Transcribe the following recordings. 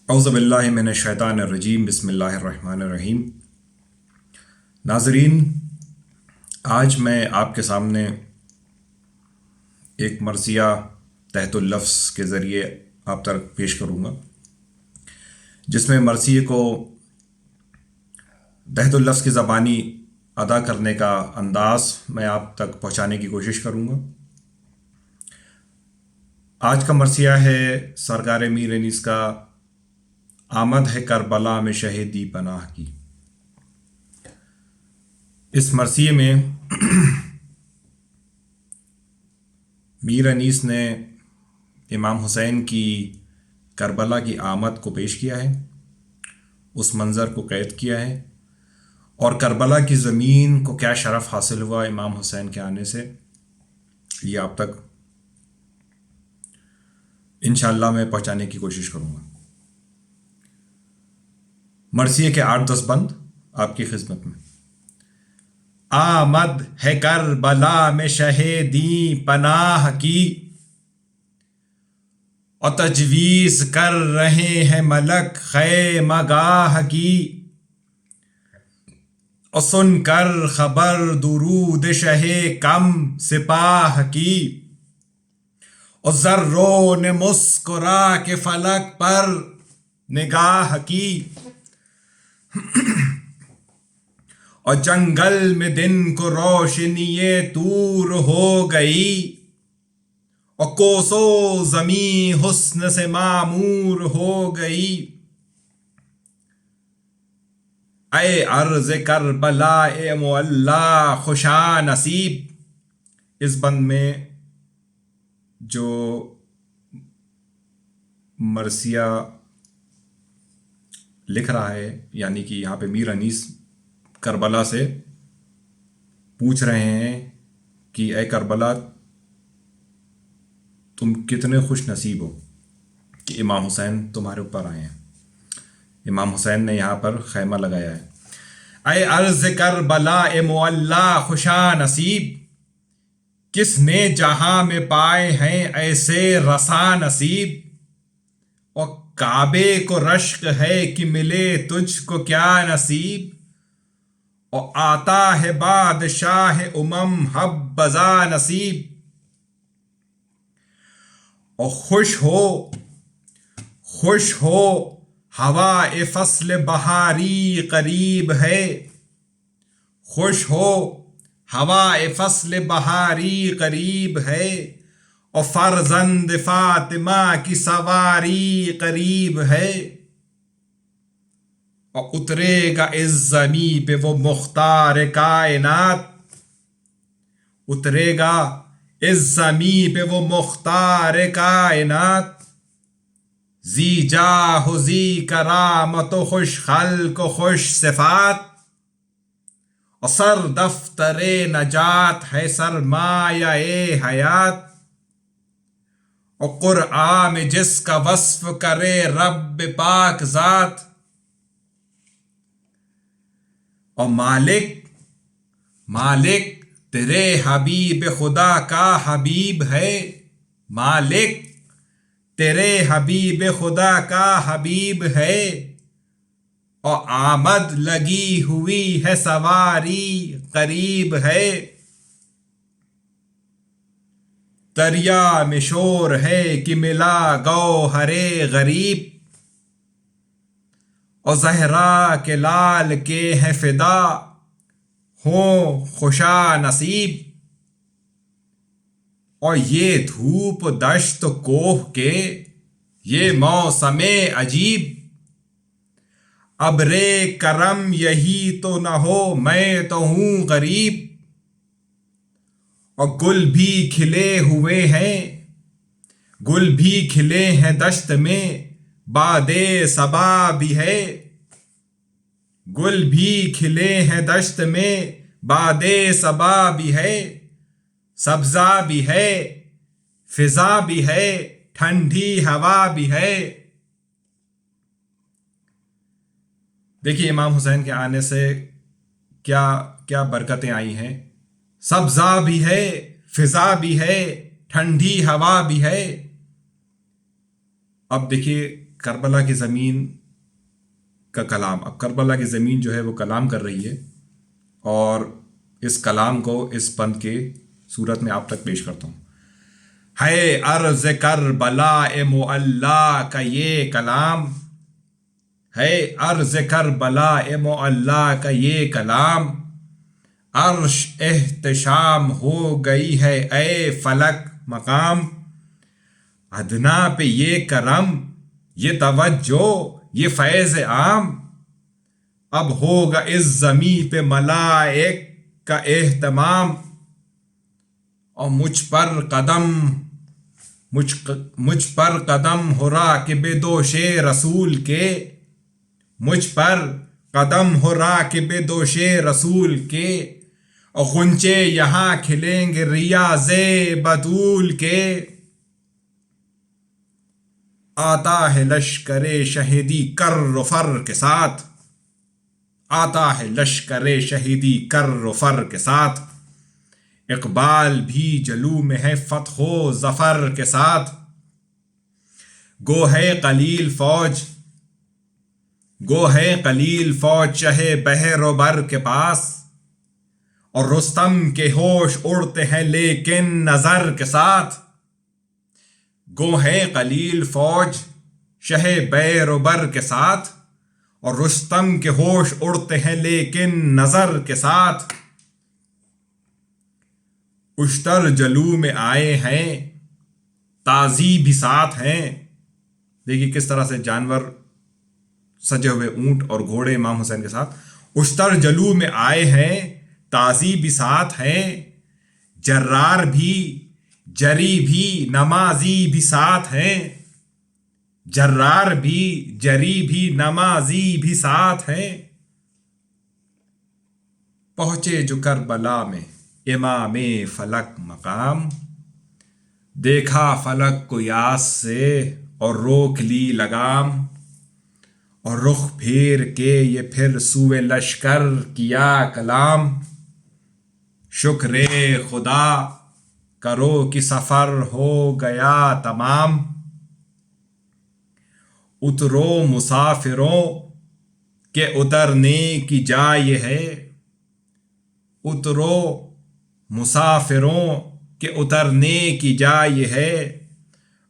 اعوذ باللہ من الشیطان الرجیم، بسم اللہ الرحمن الرحیم۔ ناظرین، آج میں آپ کے سامنے ایک مرثیہ تحت اللفظ کے ذریعے آپ تک پیش کروں گا، جس میں مرثیے کو تحت اللفظ کی زبانی ادا کرنے کا انداز میں آپ تک پہنچانے کی کوشش کروں گا۔ آج کا مرثیہ ہے سرکار میر انیس کا آمد ہے کربلا میں شہیدی پناہ کی۔ اس مرثیے میں میر انیس نے امام حسین کی کربلا کی آمد کو پیش کیا ہے، اس منظر کو قید کیا ہے، اور کربلا کی زمین کو کیا شرف حاصل ہوا امام حسین کے آنے سے، یہ آپ تک انشاءاللہ میں پہنچانے کی کوشش کروں گا۔ مرثیے کے 8-10 بند آپ کی خدمت میں۔ آمد ہے کربلا میں شہیدی پناہ کی، اور تجویز کر رہے ہیں ملک خیمہ گاہ کی، اور سن کر خبر درود شہ کم سپاہ کی، اور ذروں نے مسکرا کے فلک پر نگاہ کی، اور جنگل میں دن کو روشنی طور ہو گئی، اور کوسو زمین حسن سے معمور ہو گئی۔ اے عرض کربلا اے معلا خوشا نصیب۔ اس بند میں جو مرثیہ لکھ رہا ہے، یعنی کہ یہاں پہ میر انیس کربلا سے پوچھ رہے ہیں کہ اے کربلا، تم کتنے خوش نصیب ہو کہ امام حسین تمہارے اوپر آئے ہیں۔ امام حسین نے یہاں پر خیمہ لگایا ہے۔ اے عرض کربلا اے معلا خوشا نصیب، کس نے جہاں میں پائے ہیں ایسے رسا نصیب، اور کعبے کو رشک ہے کہ ملے تجھ کو کیا نصیب، اور آتا ہے بادشاہ حبذا نصیب۔ اور خوش ہو ہوائے فصل بہاری قریب ہے، خوش ہو ہوائے فصل بہاری قریب ہے، اور فرزند فاطمہ کی سواری قریب ہے، اور اترے گا اس زمیں پہ وہ مختار کائنات، اترے گا اس زمیں پہ وہ مختار کائنات، ذی جاہ و ذی کرامت و خوش خلق و خوش صفات، اور سر دفتر نجات ہے سرمایہ حیات، اور قرآن میں جس کا وصف کرے رب پاک ذات، اور مالک تیرے حبیب خدا کا حبیب ہے، مالک تیرے حبیب خدا کا حبیب ہے، اور آمد لگی ہوئی ہے سواری قریب ہے، دریا میں شور ہے کہ ملا گوہر غریب، اور زہرا کے لال کے ہیں فدا ہوں خوشا نصیب، اور یہ دھوپ دشت کوہ کے یہ موسم عجیب، ابر کرم یہی تو نہ ہو میں تو ہوں غریب، اور گل بھی کھلے ہوئے ہیں، گل بھی کھلے ہیں دشت میں باد صبا بھی ہے، گل بھی کھلے ہیں دشت میں باد صبا بھی ہے، سبزہ بھی ہے فضا بھی ہے ٹھنڈی ہوا بھی ہے۔ دیکھیے امام حسین کے آنے سے کیا برکتیں آئی ہیں۔ سبزہ بھی ہے، فضا بھی ہے، ٹھنڈی ہوا بھی ہے۔ اب دیکھیے کربلا کی زمین کا کلام. اب کربلا کی زمین جو ہے وہ کلام کر رہی ہے، اور اس کلام کو اس بند کے صورت میں آپ تک پیش کرتا ہوں. ہے عرض کربلا معلا کا یہ کلام، ہے عرض کربلا معلا کا یہ کلام، عرش احتشام ہو گئی ہے اے فلک مقام. ادنا پہ یہ کرم، یہ توجہ، یہ فیض عام، اب ہوگا اس زمین پہ ملائک کا اہتمام. اور مجھ پر قدم ہو راکب دوش رسول کے، مجھ پر قدم ہو راکب دوش رسول کے، اور غنچے یہاں کھلیں گے ریاض بطول کے. آتا ہے لشکر شہیدی کر و فر کے ساتھ، آتا ہے لشکر شہیدی کر و فر کے ساتھ، اقبال بھی جلو میں ہے فتح و ظفر کے ساتھ. گو ہے قلیل فوج، گو ہے قلیل فوج چہے بحر و بر کے پاس، اور رستم کے ہوش اڑتے ہیں لیکن نظر کے ساتھ. گو ہے قلیل فوج شہ بیر و بر کے ساتھ، اور رستم کے ہوش اڑتے ہیں لیکن نظر کے ساتھ. اشتر جلو میں آئے ہیں تازی بھی ساتھ ہیں. دیکھیے کس طرح سے جانور سجے ہوئے اونٹ اور گھوڑے امام حسین کے ساتھ. اشتر جلو میں آئے ہیں تازی بھی ساتھ ہیں، جرار بھی جری بھی نمازی بھی ساتھ ہیں، جرار بھی جری بھی نمازی بھی ساتھ ہیں. پہنچے جو کربلا میں امام فلک مقام، دیکھا فلک کو یاس سے اور روک لی لگام، اور رخ پھیر کے یہ پھر سوئے لشکر کیا کلام. شکر خدا کرو کہ سفر ہو گیا تمام، اترو مسافروں کے اترنے کی جا یہ ہے، اترو مسافروں کے اترنے کی جا یہ ہے،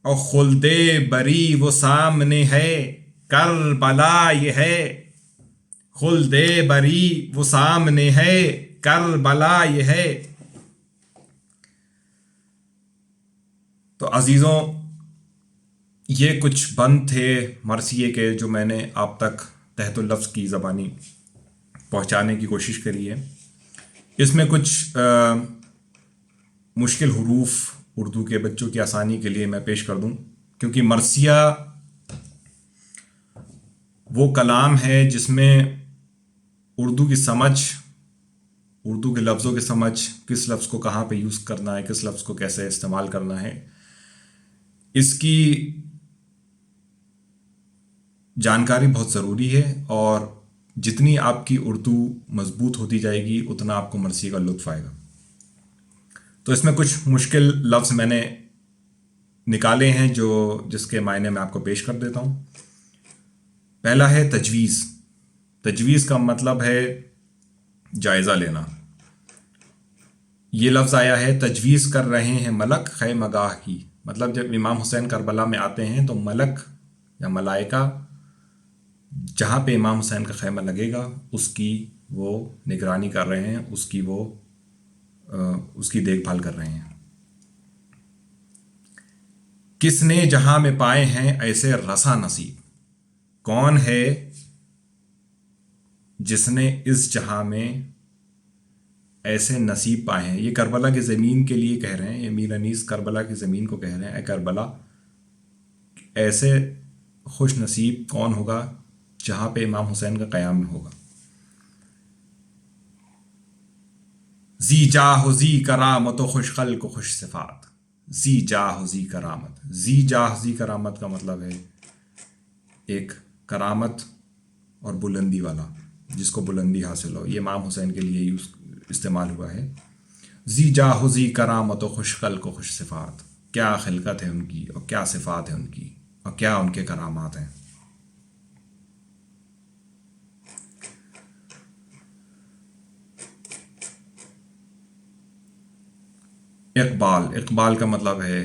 اور خلد بری وہ سامنے ہے کربلا یہ ہے، خلد بری وہ سامنے ہے کربلا یہ ہے. تو عزیزوں، یہ کچھ بند تھے مرثیے کے جو میں نے آپ تک تحت اللفظ کی زبانی پہنچانے کی کوشش کری ہے. اس میں کچھ مشکل حروف اردو کے بچوں کی آسانی کے لیے میں پیش کر دوں، کیونکہ مرثیہ وہ کلام ہے جس میں اردو کی سمجھ، اردو کے لفظوں کی سمجھ، کس لفظ کو کہاں پہ یوز کرنا ہے، کس لفظ کو کیسے استعمال کرنا ہے، اس کی جانکاری بہت ضروری ہے. اور جتنی آپ کی اردو مضبوط ہوتی جائے گی اتنا آپ کو مرثیے کا لطف آئے گا. تو اس میں کچھ مشکل لفظ میں نے نکالے ہیں جس کے معنی میں آپ کو پیش کر دیتا ہوں. پہلا ہے تجویز. تجویز کا مطلب ہے جائزہ لینا. یہ لفظ آیا ہے تجویز کر رہے ہیں ملک خیمہ گاہ کی. مطلب جب امام حسین کربلا میں آتے ہیں تو ملک یا ملائکہ جہاں پہ امام حسین کا خیمہ لگے گا اس کی وہ نگرانی کر رہے ہیں، اس کی دیکھ بھال کر رہے ہیں. کس نے جہاں میں پائے ہیں ایسے رسا نصیب، کون ہے جس نے اس جہاں میں ایسے نصیب پائے ہیں. یہ کربلا کی زمین کے لیے کہہ رہے ہیں، امیر انیس کربلا کی زمین کو کہہ رہے ہیں، اے کربلا ایسے خوش نصیب کون ہوگا جہاں پہ امام حسین کا قیام ہوگا. زی جاہ و زی کرامت و خوش خلق و خوش صفات. زی جاہ و زی کرامت. زی جاہ زی کرامت کا مطلب ہے ایک کرامت اور بلندی والا، جس کو بلندی حاصل ہو. یہ امام حسین کے لیے استعمال ہوا ہے. زی جاہ و زی کرامت و خوش خلق و خوش صفات. کیا خلقت ہے ان کی اور کیا صفات ہے ان کی. اور کیا ان کے کرامات ہیں. اقبال کا مطلب ہے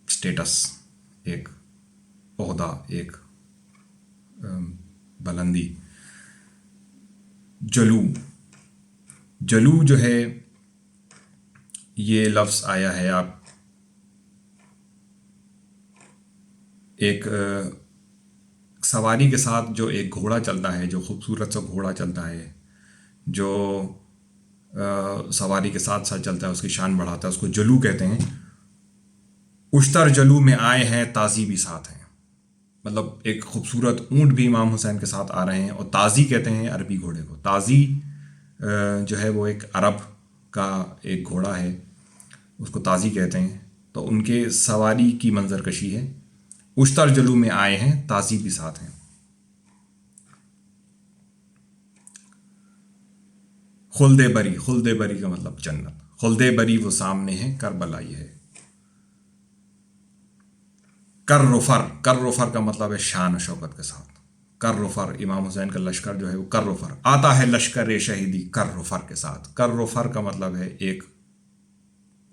اسٹیٹس، ایک عہدہ، ایک بلندی. جلو جو ہے یہ لفظ آیا ہے، آپ ایک سواری کے ساتھ جو ایک گھوڑا چلتا ہے، جو خوبصورت سا گھوڑا چلتا ہے، جو سواری کے ساتھ ساتھ چلتا ہے، اس کی شان بڑھاتا ہے، اس کو جلو کہتے ہیں. اشتر جلو میں آئے ہیں تازی بھی ساتھ ہیں. مطلب ایک خوبصورت اونٹ بھی امام حسین کے ساتھ آ رہے ہیں. اور تازی کہتے ہیں عربی گھوڑے کو. تازی جو ہے وہ ایک عرب کا ایک گھوڑا ہے، اس کو تازی کہتے ہیں. تو ان کے سواری کی منظر کشی ہے. اشتر جلو میں آئے ہیں تازی بھی ساتھ ہیں. خلد بری کا مطلب جنت. خلد بری وہ سامنے ہے، کربلا یہ ہے. کر کا مطلب ہے شان و شوکت کے ساتھ. کر امام حسین کا لشکر جو ہے وہ کر آتا ہے لشکر شہیدی کر کے ساتھ. کر کا مطلب ہے ایک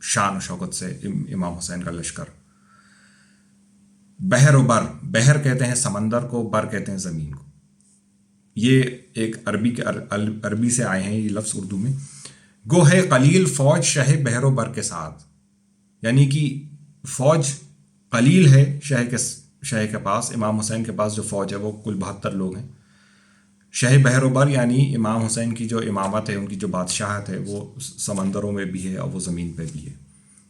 شان و شوکت سے امام حسین کا لشکر. بحر و بر، بحر کہتے ہیں سمندر کو، بر کہتے ہیں زمین کو. یہ ایک عربی سے آئے ہیں یہ لفظ اردو میں. گو ہے قلیل فوج شہ بحر و بر کے ساتھ، یعنی کہ فوج قلیل ہے شہ کے پاس. امام حسین کے پاس جو فوج ہے وہ کل 72 لوگ ہیں. شہ بحر و بر یعنی امام حسین کی جو امامت ہے، ان کی جو بادشاہت ہے، وہ سمندروں میں بھی ہے اور وہ زمین پہ بھی ہے.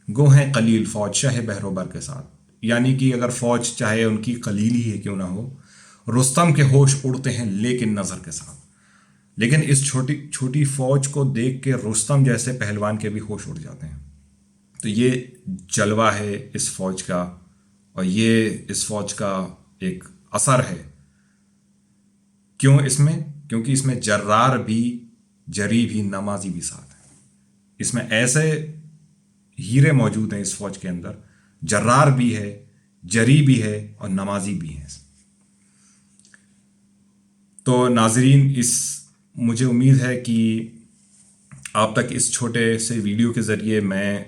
گو ہیں قلیل فوج شہ بحر و بر کے ساتھ، یعنی کہ اگر فوج چاہے ان کی قلیل ہی ہے کیوں نہ ہو، رستم کے ہوش اڑتے ہیں لیکن نظر کے ساتھ. لیکن اس چھوٹی فوج کو دیکھ کے رستم جیسے پہلوان کے بھی ہوش اڑ جاتے ہیں. تو یہ جلوہ ہے اس فوج کا، اور یہ اس فوج کا ایک اثر ہے. کیونکہ اس میں جرار بھی، جری بھی، نمازی بھی ساتھ ہے. اس میں ایسے ہیرے موجود ہیں اس فوج کے اندر، جرار بھی ہے، جری بھی ہے اور نمازی بھی ہیں. تو ناظرین، مجھے امید ہے کہ آپ تک اس چھوٹے سے ویڈیو کے ذریعے میں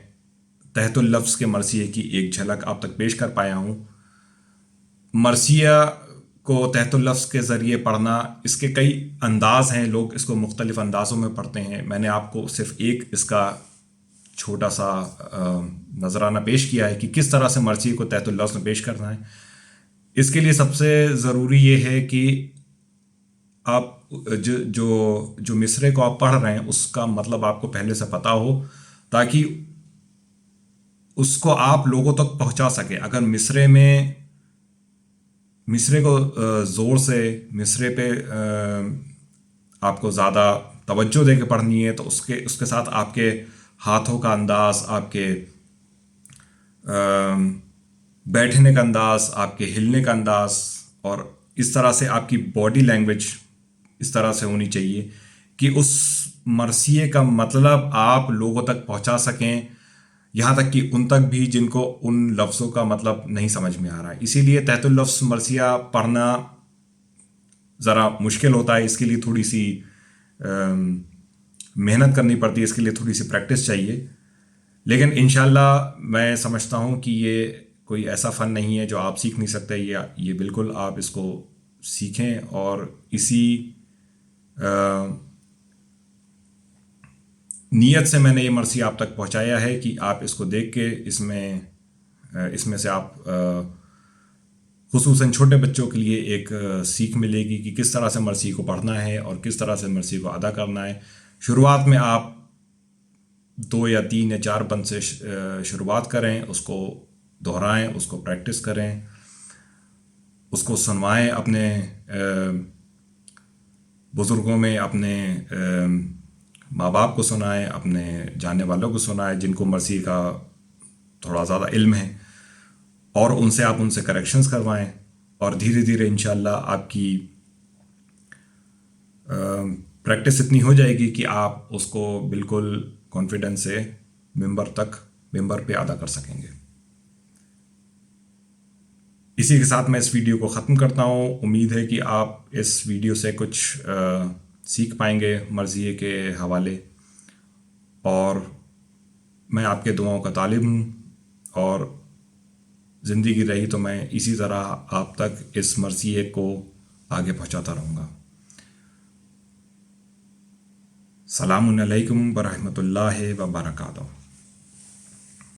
تحت اللفظ کے مرثیے کی ایک جھلک آپ تک پیش کر پایا ہوں. مرثیہ کو تحت اللفظ کے ذریعے پڑھنا، اس کے کئی انداز ہیں، لوگ اس کو مختلف اندازوں میں پڑھتے ہیں. میں نے آپ کو صرف ایک اس کا چھوٹا سا نذرانہ پیش کیا ہے کہ کس طرح سے مرثیے کو تحت اللفظ میں پیش کرنا ہے. اس کے لیے سب سے ضروری یہ ہے کہ آپ جو مصرعے کو آپ پڑھ رہے ہیں اس کا مطلب آپ کو پہلے سے پتہ ہو، تاکہ اس کو آپ لوگوں تک پہنچا سکیں. اگر مصرعے کو زور سے، مصرعے پہ آپ کو زیادہ توجہ دے کے پڑھنی ہے، تو اس کے ساتھ آپ کے ہاتھوں کا انداز، آپ کے بیٹھنے کا انداز، آپ کے ہلنے کا انداز، اور اس طرح سے آپ کی باڈی لینگویج اس طرح سے ہونی چاہیے کہ اس مرثیے کا مطلب آپ لوگوں تک پہنچا سکیں، یہاں تک کہ ان تک بھی جن کو ان لفظوں کا مطلب نہیں سمجھ میں آ رہا ہے. اسی لیے تحت اللفظ مرثیہ پڑھنا ذرا مشکل ہوتا ہے. اس کے لیے تھوڑی سی محنت کرنی پڑتی ہے، اس کے لیے تھوڑی سی پریکٹس چاہیے. لیکن انشاءاللہ میں سمجھتا ہوں کہ یہ کوئی ایسا فن نہیں ہے جو آپ سیکھ نہیں سکتے. یہ بالکل آپ اس کو سیکھیں، اور اسی نیت سے میں نے یہ مرثیہ آپ تک پہنچایا ہے کہ آپ اس کو دیکھ کے اس میں سے آپ خصوصاً چھوٹے بچوں کے لیے ایک سیکھ ملے گی کہ کس طرح سے مرثیے کو پڑھنا ہے اور کس طرح سے مرثیے کو ادا کرنا ہے. شروعات میں آپ 2 یا 3 یا 4 بند سے شروعات کریں، اس کو دہرائیں، اس کو پریکٹس کریں، اس کو سنوائیں اپنے بزرگوں میں، اپنے ماں باپ کو سنائیں، اپنے جاننے والوں کو سنائیں جن کو مرثیے کا تھوڑا زیادہ علم ہے، اور ان سے کریکشنز کروائیں. اور دھیرے دھیرے انشاءاللہ آپ کی پریکٹس اتنی ہو جائے گی کہ آپ اس کو بالکل کانفیڈنس سے ممبر پہ ادا کر سکیں گے. اسی کے ساتھ میں اس ویڈیو کو ختم کرتا ہوں. امید ہے کہ آپ اس ویڈیو سے کچھ سیکھ پائیں گے مرضیے کے حوالے، اور میں آپ کے دعاؤں کا طالب ہوں، اور زندگی رہی تو میں اسی طرح آپ تک اس مرثیے کو آگے پہنچاتا رہوں گا. السلام علیکم ورحمۃ اللہ وبرکاتہ.